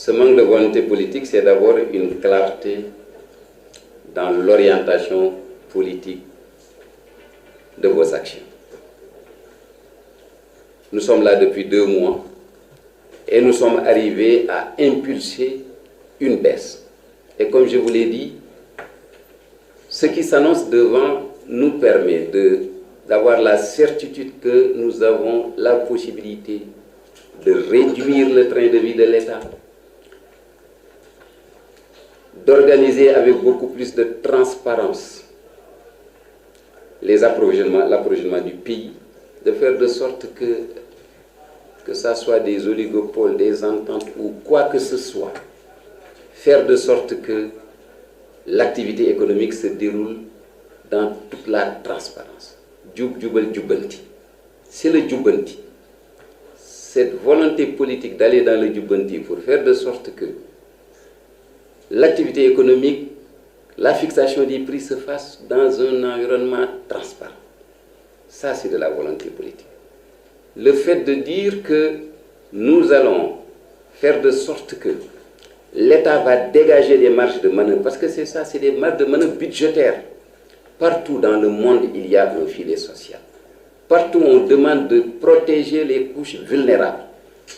Ce manque de volonté politique, c'est d'abord une clarté dans l'orientation politique de vos actions. Nous sommes là depuis 2 mois et nous sommes arrivés à impulser une baisse. Et comme je vous l'ai dit, ce qui s'annonce devant nous permet d'avoir la certitude que nous avons la possibilité de réduire le train de vie de l'État, d'organiser avec beaucoup plus de transparence l'approvisionnement du pays, de faire de sorte que ça soit des oligopoles, des ententes ou quoi que ce soit, faire de sorte que l'activité économique se déroule dans toute la transparence. Djub djubal djubanti. C'est le djubanti. Cette volonté politique d'aller dans le djubanti pour faire de sorte que l'activité économique, la fixation des prix se fasse dans un environnement transparent. Ça, c'est de la volonté politique. Le fait de dire que nous allons faire de sorte que l'État va dégager des marges de manœuvre, parce que c'est ça, c'est des marges de manœuvre budgétaires. Partout dans le monde, il y a un filet social. Partout, on demande de protéger les couches vulnérables.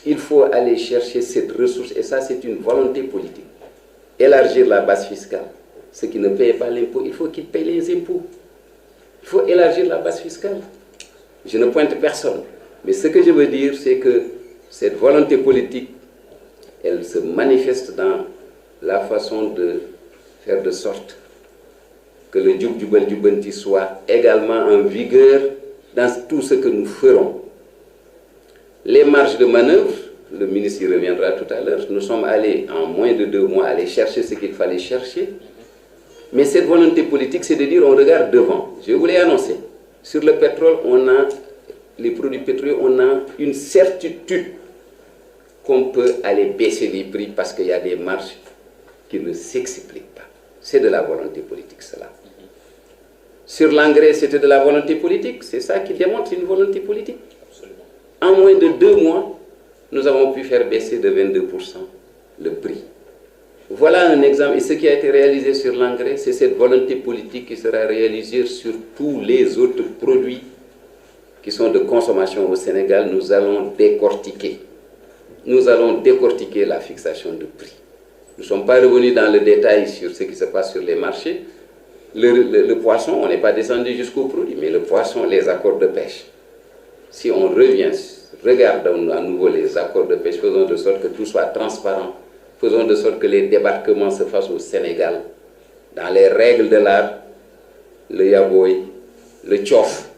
Il faut aller chercher cette ressource, et ça, c'est une volonté politique. Élargir la base fiscale. Ceux qui ne payent pas l'impôt, il faut qu'ils payent les impôts. Il faut élargir la base fiscale. Je ne pointe personne. Mais ce que je veux dire, c'est que cette volonté politique, elle se manifeste dans la façon de faire de sorte que le djub djubal djubanti soit également en vigueur dans tout ce que nous ferons. Les marges de manœuvre, le ministre y reviendra tout à l'heure, nous sommes allés en moins de 2 mois aller chercher ce qu'il fallait chercher. Mais cette volonté politique, c'est de dire on regarde devant. Je vous l'ai annoncé. Sur le pétrole, les produits pétroliers, on a une certitude qu'on peut aller baisser les prix parce qu'il y a des marges qui ne s'expliquent pas. C'est de la volonté politique, cela. Sur l'engrais, c'était de la volonté politique. C'est ça qui démontre une volonté politique. Absolument. En moins de 2 mois, nous avons pu faire baisser de 22% le prix. Voilà un exemple. Et ce qui a été réalisé sur l'engrais, c'est cette volonté politique qui sera réalisée sur tous les autres produits qui sont de consommation au Sénégal. Nous allons décortiquer. Nous allons décortiquer la fixation de prix. Nous ne sommes pas revenus dans le détail sur ce qui se passe sur les marchés. Le poisson, on n'est pas descendu jusqu'au produit, mais le poisson, les accords de pêche. Si on revient, regardons à nouveau les accords de pêche, faisons de sorte que tout soit transparent, faisons de sorte que les débarquements se fassent au Sénégal, dans les règles de l'art, le yaboy, le tchof,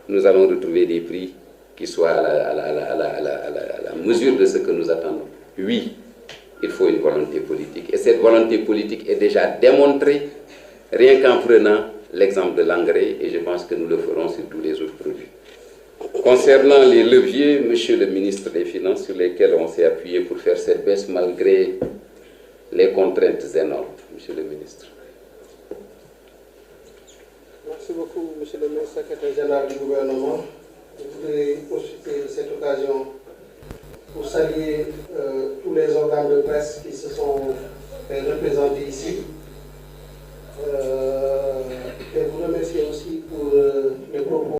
nous allons retrouver des prix qui soient à la mesure de ce que nous attendons. Oui, il faut une volonté politique. Et cette volonté politique est déjà démontrée rien qu'en prenant l'exemple de l'engrais, et je pense que nous le ferons sur tous les autres produits. Concernant les leviers, Monsieur le ministre des Finances, sur lesquels on s'est appuyé pour faire cette baisse malgré les contraintes énormes, Monsieur le ministre. Merci beaucoup, Monsieur le ministre secrétaire général du gouvernement. Je voudrais profiter de cette occasion pour saluer tous les organes de presse qui se sont représentés ici. Et vous remercier aussi pour les propos